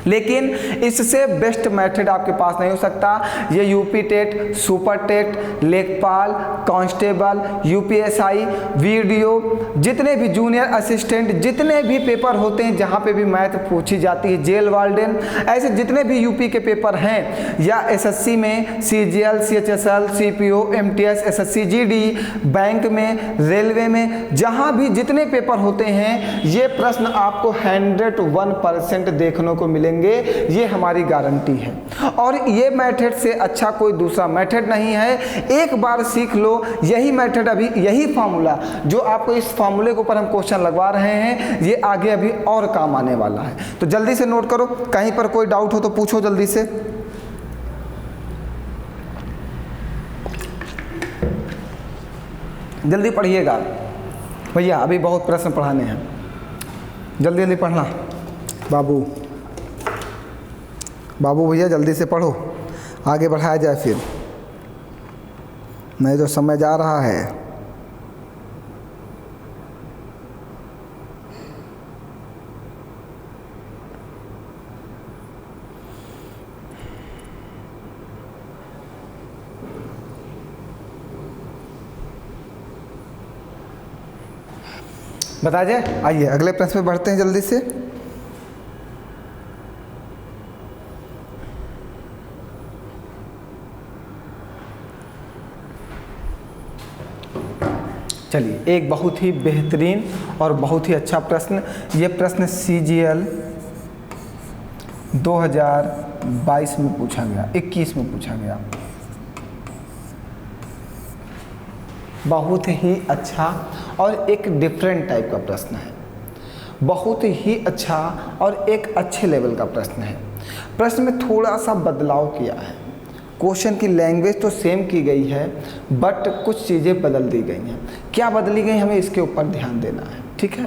लेकिन इससे बेस्ट मेथड आपके पास नहीं हो सकता। ये यूपी टेट, सुपर टेट, लेखपाल, कांस्टेबल, यूपीएसआई, वीडियो, जितने भी जूनियर असिस्टेंट, जितने भी पेपर होते हैं जहाँ पे भी मैथ पूछी जाती है, जेल वार्डन, ऐसे जितने भी यूपी के पेपर हैं या एसएससी में CGL, CHSL, CPO, MTS, SSC GD, bank में, रेलवे में, जहाँ भी जितने पेपर होते हैं ये प्रश्न आपको 101% देखने को मिलेंगे देंगे, ये हमारी गारंटी है। और ये मेथड से अच्छा कोई दूसरा मेथड नहीं है। एक बार सीख लो यही मेथड, अभी यही फार्मूला जो आपको इस फार्मूले के ऊपर हम क्वेश्चन लगवा रहे हैं, ये आगे अभी और काम आने वाला है। तो जल्दी से नोट करो, कहीं पर कोई डाउट हो तो पूछो जल्दी से। जल्दी पढ़िएगा भैया, अभी बहुत प्रश्न पढ़ाने हैं, जल्दी जल्दी पढ़ना। बाबू भैया जल्दी से पढ़ो, आगे बढ़ाया जाए, फिर नहीं तो समय जा रहा है। बता जाए, आइए अगले प्रश्न पे बढ़ते हैं जल्दी से। चलिए, एक बहुत ही बेहतरीन और बहुत ही अच्छा प्रश्न, ये प्रश्न CGL 2022 में पूछा गया, 21 में पूछा गया। बहुत ही अच्छा और एक डिफरेंट टाइप का प्रश्न है, बहुत ही अच्छा और एक अच्छे लेवल का प्रश्न है। प्रश्न में थोड़ा सा बदलाव किया है, क्वेश्चन की लैंग्वेज तो सेम की गई है बट कुछ चीज़ें बदल दी गई हैं। क्या बदली गई, हमें इसके ऊपर ध्यान देना है, ठीक है।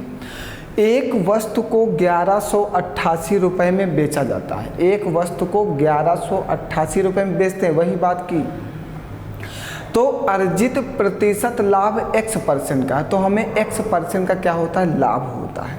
एक वस्तु को 1188 रुपये में बेचा जाता है, एक वस्तु को 1188 रुपये में बेचते हैं, वही बात की। तो अर्जित प्रतिशत लाभ x% का, तो हमें x% का क्या होता है, लाभ होता है।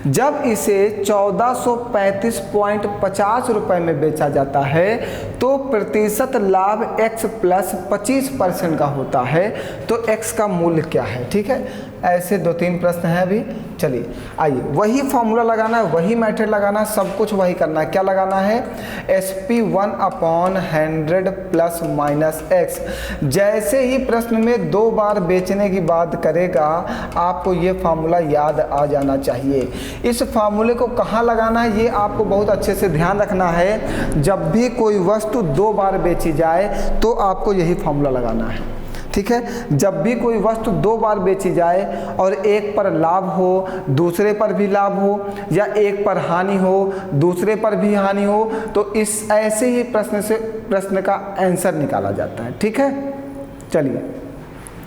जब इसे 1435.50 रुपये में बेचा जाता है तो प्रतिशत लाभ x प्लस 25% का होता है। तो x का मूल्य क्या है, ठीक है। ऐसे 2-3 प्रश्न हैं अभी। चलिए आइए, वही फॉर्मूला लगाना है, वही मेथड लगाना है, सब कुछ वही करना है। क्या लगाना है, SP1/100 प्लस माइनस x। जैसे ही प्रश्न में 2 बार बेचने की बात करेगा, आपको ये फार्मूला याद आ जाना चाहिए। इस फार्मूले को कहाँ लगाना है, ये आपको बहुत अच्छे से ध्यान रखना है। जब भी कोई वस्तु 2 बार बेची जाए तो आपको यही फार्मूला लगाना है, ठीक है। जब भी कोई वस्तु 2 बार बेची जाए और एक पर लाभ हो, दूसरे पर भी लाभ हो, या एक पर हानि हो, दूसरे पर भी हानि हो, तो इस ऐसे ही प्रश्न का आंसर निकाला जाता है, ठीक है। चलिए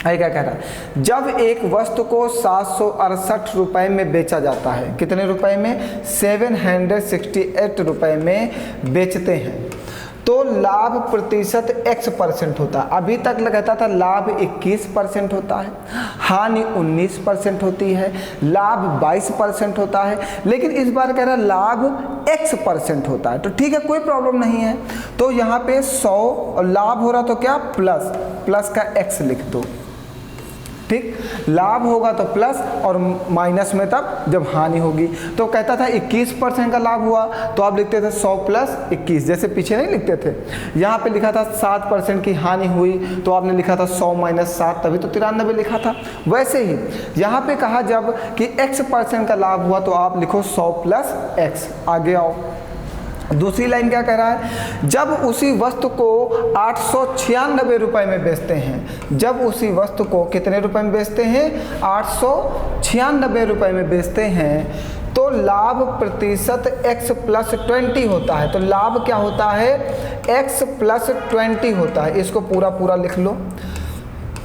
आइए, क्या कह रहा है, जब एक वस्तु को 768 रुपये में बेचा जाता है, कितने रुपए में, 768 रुपये में बेचते हैं, तो लाभ प्रतिशत x% होता है। अभी तक लगता था लाभ 21% होता है, हानि 19% होती है, लाभ 22% होता है, लेकिन इस बार कह रहा है लाभ x% होता है। तो ठीक है, कोई प्रॉब्लम नहीं है। तो यहाँ पे 100 और लाभ हो रहा तो क्या, प्लस का x लिख दो, ठीक। लाभ होगा तो प्लस और माइनस में तब जब हानि होगी। तो कहता था 21% का लाभ हुआ तो आप लिखते थे 100 प्लस 21, जैसे पीछे नहीं लिखते थे। यहाँ पे लिखा था 7% की हानि हुई तो आपने लिखा था 100 माइनस 7, तभी तो 93 लिखा था। वैसे ही यहाँ पे कहा जब कि x% का लाभ हुआ तो आप लिखो 100 प्लस x। आगे आओ, दूसरी लाइन क्या कह रहा है, जब उसी वस्तु को 896 रुपये में बेचते हैं, जब उसी वस्तु को कितने रुपए में बेचते हैं, 896 रुपये में बेचते हैं, तो लाभ प्रतिशत x प्लस 20 होता है। तो लाभ क्या होता है, x प्लस 20 होता है। इसको पूरा लिख लो,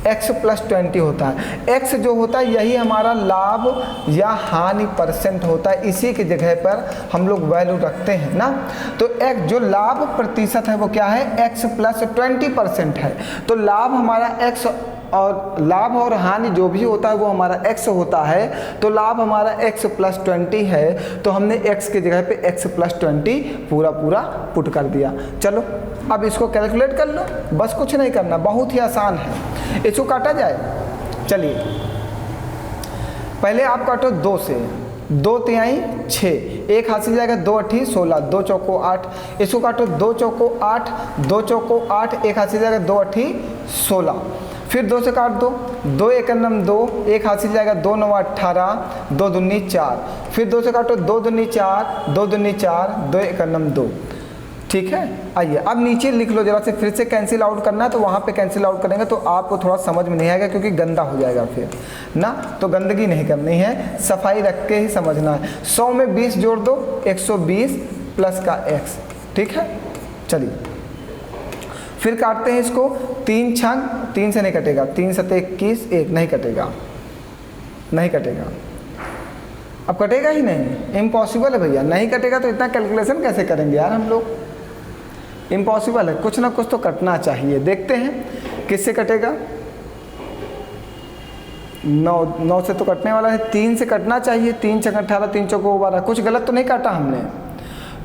x प्लस 20 होता है। x जो होता है यही हमारा लाभ या हानि % होता है, इसी की जगह पर हम लोग वैल्यू रखते हैं ना। तो x जो लाभ प्रतिशत है वो क्या है, x प्लस 20% है। तो लाभ हमारा x और लाभ और हानि जो भी होता है वो हमारा x होता है। तो लाभ हमारा x प्लस 20 है, तो हमने x की जगह पे x प्लस 20 पूरा पुट कर दिया। चलो अब इसको कैलकुलेट कर लो, बस कुछ नहीं करना, बहुत ही आसान है। इसको काटा जाए, चलिए पहले आप काटो 2 से, 2 तिहाई 6, 1 हाथ से जाएगा 2 अठी 16, 2 चौको 8। इसको काटो 2 चौको 8, 2 चौको 8, 1 हाथ से जाएगा 2 अठी 16। फिर 2 से काट दो, 2 1 9 2, 1 हाथ से जाएगा 2 9 18, 2 दूनी 4, फिर 2 से काटो, 2 दूनी 4, 2 दूनी 4, 2 एकम 2, ठीक है। आइए अब नीचे लिख लो जरा से, फिर से कैंसिल आउट करना है तो वहाँ पे कैंसिल आउट करेंगे तो आपको थोड़ा समझ में नहीं आएगा क्योंकि गंदा हो जाएगा फिर ना, तो गंदगी नहीं करनी है, सफाई रख के ही समझना है। 100 में 20 जोड़ दो, 120 प्लस का x, ठीक है। चलिए फिर काटते हैं इसको, 3 छंग 3 से नहीं कटेगा, 3 7 21, 1 नहीं कटेगा, नहीं कटेगा, अब कटेगा ही नहीं, इम्पॉसिबल है भैया, नहीं कटेगा तो इतना कैलकुलेशन कैसे करेंगे यार हम लोग, इम्पॉसिबल है, कुछ ना कुछ तो कटना चाहिए। देखते हैं किससे कटेगा, 9 से तो कटने वाला है, 3 से कटना चाहिए, 3 छंग 18, 3 चौको 12, कुछ गलत तो नहीं काटा हमने,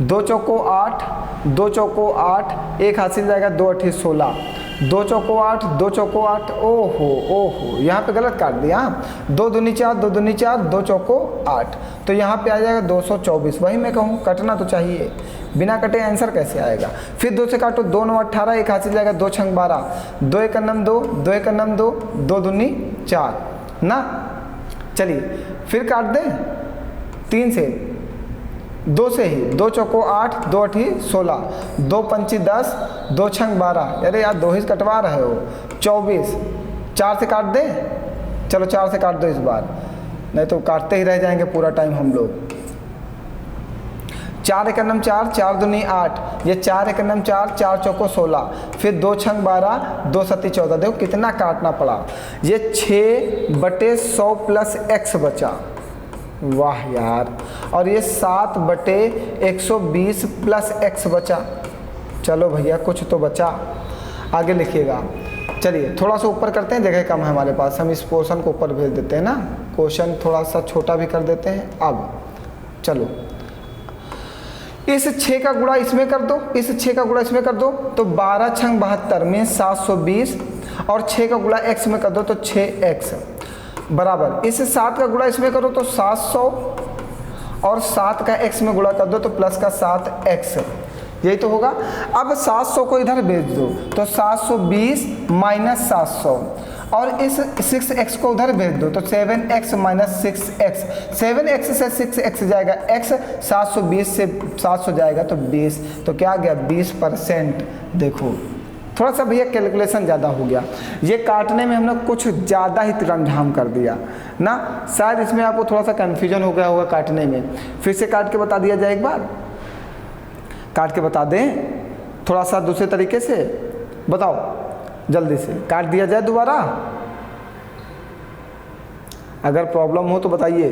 2 चौको 8, 2 चौको 8, 1 हासिल जाएगा, 2 8 16, 2 चौको 8, 2 चौको 8, ओहो ओहो यहाँ पे गलत काट दिया, 2 दूनी 4, 2 दूनी 4, 2 चौको 8, तो यहाँ पे आ जाएगा 224, वही मैं कहूँ कटना तो चाहिए, बिना कटे आंसर कैसे आएगा। फिर 2 से काटो, 2 9 18, 1 हासिल जाएगा, 2 छंग 12, 2 एकम 2, 2 एकम 2, 2 दूनी 4 ना। चलिए फिर काट दें 3 से, 2 से ही, 2 चौको 8, 2 8 16, 2 पंची 10, 2 छंग 12, अरे यार 2 ही कटवा रहे हो, 24, 4 से काट दें, चलो 4 से काट दो इस बार, नहीं तो काटते ही रह जाएंगे पूरा टाइम हम लोग। 4 एकम 4, 4 दूनी 8, ये 4 एकम 4, 4 चौको 16, फिर 2 छंग 12, 2 सत्ती 14, देखो कितना काटना पड़ा, ये 6/100 प्लस x बचा, वाह यार, और ये 7/120 प्लस x बचा, चलो भैया कुछ तो बचा, आगे लिखिएगा। चलिए थोड़ा सा ऊपर करते हैं, जगह कम है हमारे पास, हम इस पोर्शन को ऊपर भेज देते हैं ना, क्वेश्चन थोड़ा सा छोटा भी कर देते हैं। अब चलो इस 6 का गुणा इसमें कर दो, इस 6 का गुणा इसमें कर दो, तो 12 छंग 72 में 720, और 6 का गुणा x में कर दो तो 6x बराबर, इस 7 का गुणा इसमें करो तो 700, और 7 का x में गुणा कर दो तो प्लस का 7x, यही तो होगा। अब 700 को इधर भेज दो तो 720 माइनस 700, और इस 6x को उधर भेज दो तो 7x माइनस 6x, 7x से 6x जाएगा x, 720 से 700 जाएगा तो 20, तो क्या गया 20%। देखो थोड़ा सा भैया कैलकुलेशन ज़्यादा हो गया, ये काटने में हमने कुछ ज़्यादा ही तामझाम कर दिया ना, शायद इसमें आपको थोड़ा सा कन्फ्यूजन हो गया होगा काटने में। फिर से काट के बता दिया जाए, एक बार काट के बता दें थोड़ा सा दूसरे तरीके से, बताओ जल्दी से काट दिया जाए दोबारा, अगर प्रॉब्लम हो तो बताइए,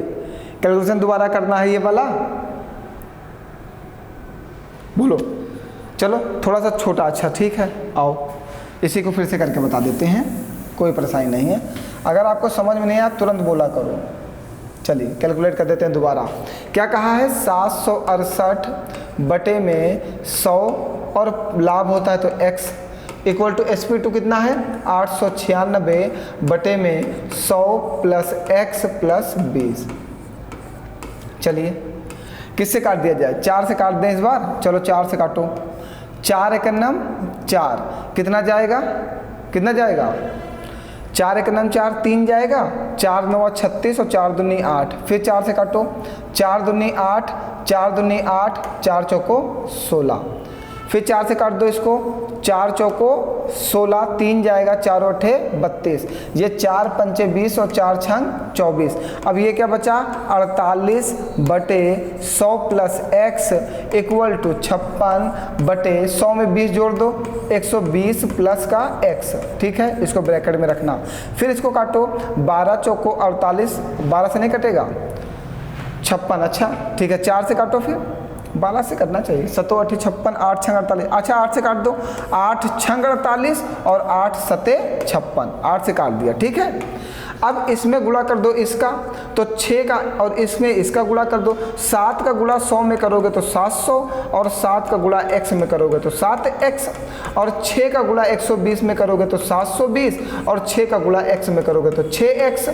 कैलकुलेशन दोबारा करना है ये वाला, बोलो। चलो थोड़ा सा छोटा, अच्छा ठीक है, आओ इसी को फिर से करके बता देते हैं, कोई परेशानी नहीं है, अगर आपको समझ में नहीं आया तुरंत बोला करो। चलिए कैलकुलेट कर देते हैं दोबारा, क्या कहा है 768 बटे में 100, और लाभ होता है तो x इक्वल टू SP2 कितना है 896 बटे में 100 प्लस x प्लस 20। चलिए किससे काट दिया जाए, 4 से काट दें इस बार, चलो 4 से काटो, 4 एकम 4, कितना जाएगा, कितना जाएगा, 4 एकम 4 3 जाएगा, 4 9 36, और 4 दूनी 8, फिर 4 से काटो, 4 दूनी 8, 4 दूनी 8, 4 चौको 16, फिर 4 से काट दो इसको, 4 चौको 16, 3 जाएगा, 4 8 32, ये 4 पंचे 20, और 4 छंग 24। अब ये क्या बचा 48 बटे 100 प्लस x इक्वल टू 56 बटे 100 में 20 जोड़ दो 120 प्लस का x, ठीक है, इसको ब्रैकेट में रखना। फिर इसको काटो, 12 चौको 48, 12 से नहीं कटेगा 56, अच्छा ठीक है, 4 से काटो, फिर 12 से करना चाहिए, 7 8 56, 8 छंग 48, अच्छा 8 से काट दो, 8 छंग 48 और 8 सते 56, 8 से काट दिया, ठीक है। अब इसमें गुणा कर दो इसका तो 6 का, और इसमें इसका गुणा कर दो, 7 का गुणा 100 में करोगे तो 700, और 7 का गुणा x में करोगे तो 7x, और 6 का गुणा 120 में करोगे तो 720, और 6 का गुणा x में करोगे तो 6x,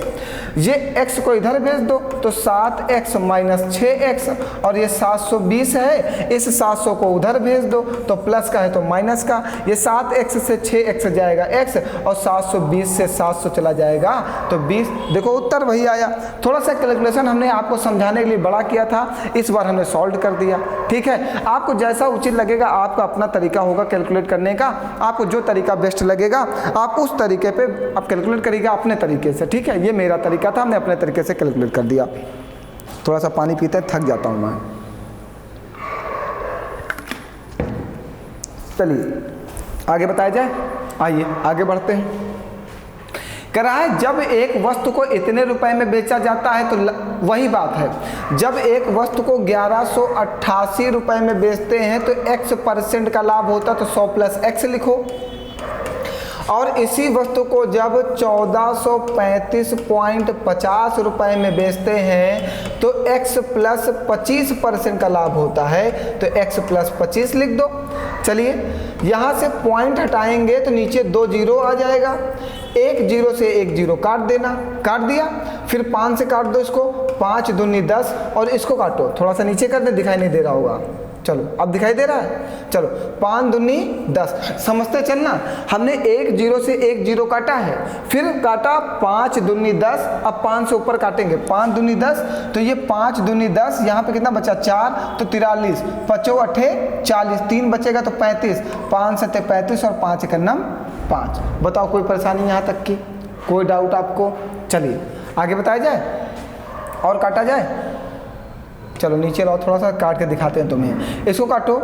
ये x को इधर भेज दो तो 7x माइनस 6x, और ये 720 है, इस 700 को उधर भेज दो तो प्लस का है तो माइनस का, ये 7x से 6x जाएगा x, और 720 से 700 चला जाएगा तो 20, देखो उत्तर वही आया। थोड़ा सा कैलकुलेशन हमने आपको समझाने के लिए बड़ा किया था, इस बार हमने सॉल्व कर दिया। ठीक है, आपको जैसा उचित लगेगा, आपका अपना तरीका होगा कैलकुलेट करने का, आपको जो तरीका बेस्ट लगेगा आप उस तरीके पे आप कैलकुलेट करिएगा अपने तरीके से। ठीक है, ये मेरा तरीका था, हमने अपने तरीके से कैलकुलेट कर दिया। थोड़ा सा पानी पीते हैं, थक जाता हूँ मैं। चलिए आगे बताया जाए, आइए आगे बढ़ते हैं। कह रहा है जब एक वस्तु को इतने रुपए में बेचा जाता है, तो वही बात है, जब एक वस्तु को 1188 रुपए में बेचते हैं तो x% का लाभ होता है, तो 100 + x लिखो। और इसी वस्तु को जब 1435.50 रुपए में बेचते हैं तो x + 25% का लाभ होता है, तो x + 25 लिख दो। चलिए यहाँ से पॉइंट हटाएंगे तो नीचे 2 जीरो आ जाएगा, एक जीरो से एक जीरो काट देना, काट दिया। फिर 5 से काट दो इसको, 5 दूनी 10, और इसको काटो, थोड़ा सा नीचे कर दे, दिखाई नहीं दे रहा होगा। चलो अब दिखाई दे रहा है। चलो 5 दूनी 10, समझते चलना। हमने एक जीरो से एक जीरो काटा है, फिर काटा 5 दूनी 10, अब 5 से ऊपर काटेंगे, 5 दूनी 10, तो ये 5 दूनी 10, यहाँ पे कितना बचा 4, तो 43, 5 8 40, 3 बचेगा तो 35, 5 7 35 और 5 1 9 5। बताओ कोई परेशानी यहाँ तक की, कोई डाउट आपको? चलिए आगे बताया जाए और काटा जाए। चलो नीचे लाओ, थोड़ा सा काट के दिखाते हैं तुम्हें। इसको काटो,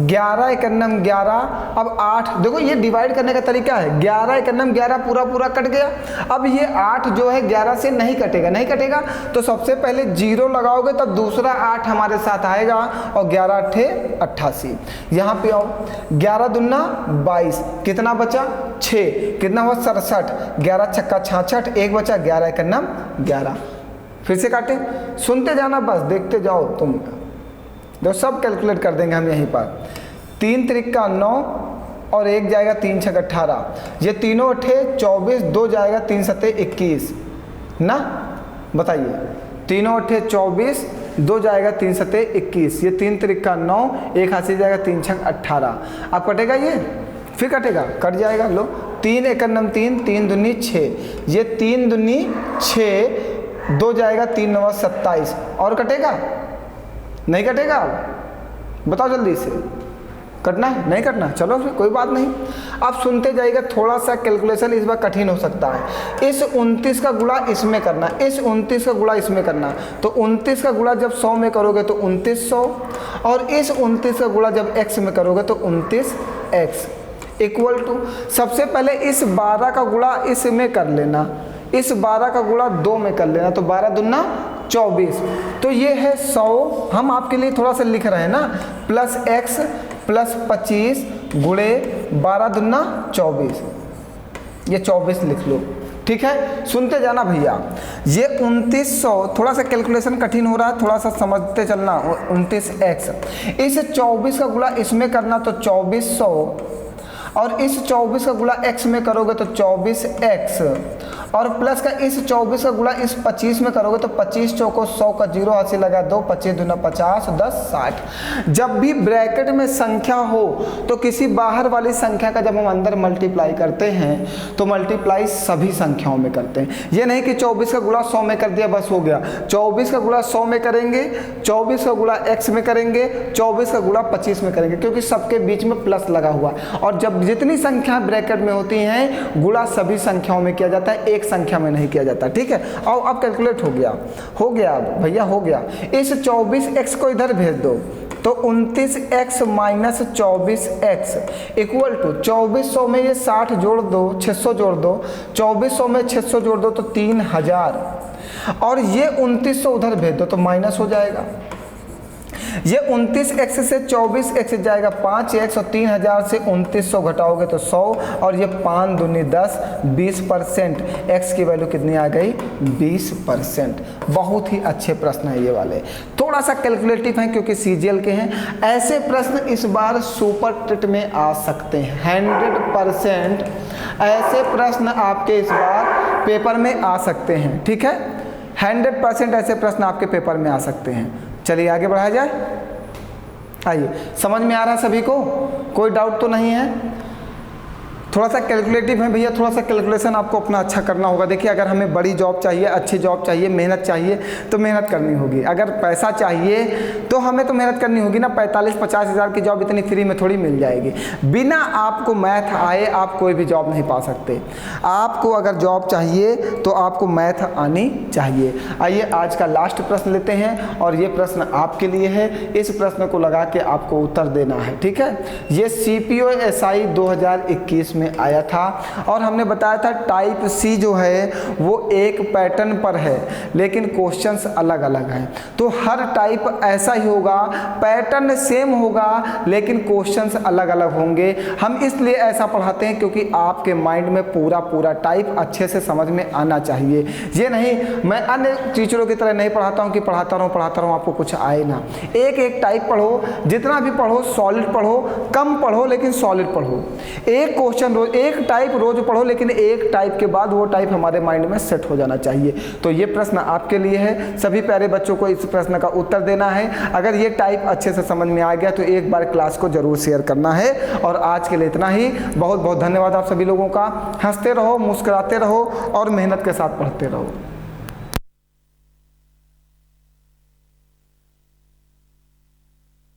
11 1 9 11, अब 8, देखो ये डिवाइड करने का तरीका है, 11 1 9 11 पूरा पूरा कट गया। अब ये 8 जो है 11 से नहीं कटेगा, नहीं कटेगा तो सबसे पहले 0 लगाओगे तब दूसरा 8 हमारे साथ आएगा, और 11 8 88। यहाँ पे आओ, 11 दूना 22, कितना बचा 6, कितना हुआ 67, 11 छक्का 66, एक बचा, 11 1 9 11। फिर से काटे, सुनते जाना, बस देखते जाओ तुम, जो सब कैलकुलेट कर देंगे हम यहीं पर। 3 त्रिका 9 और 1 जाएगा, 3 6 18, ये तीनों 8 24, 2 जाएगा, 3 7 21 ना, बताइए। तीनों 8 24, 2 जाएगा, 3 7 21, ये 3 त्रिका 9, 1 हाथ से जाएगा, 3 6 18। अब कटेगा ये, फिर कटेगा, कट जाएगा। लो 3 1 9 3, 3 दूनी 6, ये 3 दूनी 6, 2 जाएगा, 3 9 27, और कटेगा नहीं कटेगा? बताओ जल्दी से, कटना है नहीं कटना? चलो फिर कोई बात नहीं, आप सुनते जाइएगा। थोड़ा सा कैलकुलेशन इस बार कठिन हो सकता है। इस 29 का गुणा इसमें करना, इस 29 का गुणा इसमें करना, तो 29 का गुणा जब 100 में करोगे तो 2900, और इस 29 का गुणा जब x में करोगे तो 29x इक्वल टू, सबसे पहले इस 12 का गुणा इसमें कर लेना, इस 12 का गुणा 2 में कर लेना, तो 12 दूना 24, तो ये है 100। हम आपके लिए थोड़ा सा लिख रहे हैं ना, प्लस x + 25 गुणे 12 दूना 24, ये 24 लिख लो। ठीक है, सुनते जाना भैया। ये 2900, थोड़ा सा कैलकुलेशन कठिन हो रहा है, थोड़ा सा समझते चलना। 29x, इस 24 का गुणा इसमें करना तो 2400, और इस 24 का गुणा x में करोगे तो 24x, और प्लस का इस 24 का गुणा इस 25 में करोगे तो 25 चौको 100 का 0 हाथ से लगा 2, 25 दूना 50, 10 60। जब भी ब्रैकेट में संख्या हो तो किसी बाहर वाली संख्या का जब हम अंदर मल्टीप्लाई करते हैं तो मल्टीप्लाई सभी संख्याओं में करते हैं। ये नहीं कि 24 का गुणा 100 में कर दिया बस हो गया। 24 का गुणा 100 में करेंगे, 24 का गुणा x में करेंगे, 24 का गुणा 25 में करेंगे, क्योंकि सबके बीच में प्लस लगा हुआ है। और जब जितनी संख्या ब्रैकेट में होती हैं गुणा सभी संख्याओं में किया जाता है, एक संख्या में नहीं किया जाता। ठीक है, और अब कैलकुलेट हो गया अब भैया हो गया। इस 24x को इधर भेज दो तो 29x - 24x इक्वल टू 2400 में ये 60 जोड़ दो, 600 जोड़ दो, 2400 में 600 जोड़ दो तो 3000, और ये 2900 उधर भेज दो तो माइनस हो जाएगा। ये 29x से 24x जाएगा 5x, और 3000 से 2900 घटाओगे तो 100, और ये 5 दूनी 10, 20%। x की वैल्यू कितनी आ गई? 20%। बहुत ही अच्छे प्रश्न है ये वाले, थोड़ा सा कैलकुलेटिव हैं क्योंकि CGL के हैं। ऐसे प्रश्न इस बार सुपर टेट में आ सकते हैं, 100% ऐसे प्रश्न आपके इस बार पेपर में आ सकते हैं। ठीक है, 100% ऐसे प्रश्न आपके पेपर में आ सकते हैं। चलिए आगे बढ़ाया जाए। आइए, समझ में आ रहा है सभी को? कोई डाउट तो नहीं है? थोड़ा सा कैलकुलेटिव है भैया, थोड़ा सा कैलकुलेशन आपको अपना अच्छा करना होगा। देखिए अगर हमें बड़ी जॉब चाहिए, अच्छी जॉब चाहिए, मेहनत चाहिए तो मेहनत करनी होगी। अगर पैसा चाहिए तो हमें तो मेहनत करनी होगी ना। 45-50 हज़ार की जॉब इतनी फ्री में थोड़ी मिल जाएगी। बिना आपको मैथ आए आप कोई भी जॉब नहीं पा सकते। आपको अगर जॉब चाहिए तो आपको मैथ आनी चाहिए। आइए आज का लास्ट प्रश्न लेते हैं और ये प्रश्न आपके लिए है। इस प्रश्न को लगा के आपको उत्तर देना है, ठीक है। ये CPO-SI 2021 में आया था और हमने बताया था टाइप सी जो है वो एक पैटर्न पर है लेकिन क्वेश्चंस अलग अलग हैं। तो हर टाइप ऐसा ही होगा, पैटर्न सेम होगा लेकिन क्वेश्चंस अलग अलग होंगे। हम इसलिए ऐसा पढ़ाते हैं क्योंकि आपके माइंड में पूरा टाइप अच्छे से समझ में आना चाहिए। ये नहीं मैं अन्य टीचरों की तरह नहीं पढ़ाता हूँ कि पढ़ाता रहूँ आपको कुछ आए ना। एक एक टाइप पढ़ो, जितना भी पढ़ो सॉलिड पढ़ो, कम पढ़ो लेकिन सॉलिड पढ़ो। एक क्वेश्चन रोज, एक टाइप रोज पढ़ो लेकिन एक टाइप के बाद वो टाइप हमारे माइंड में सेट हो जाना चाहिए। तो ये प्रश्न आपके लिए है। सभी प्यारे बच्चों को इस प्रश्न का उत्तर देना है। अगर ये टाइप अच्छे से समझ में आ गया तो एक बार क्लास को जरूर शेयर करना है। और आज के लिए इतना ही। बहुत बहुत धन्यवाद आप सभी लोगों का। हंसते रहो, मुस्कुराते रहो और मेहनत के साथ पढ़ते रहो।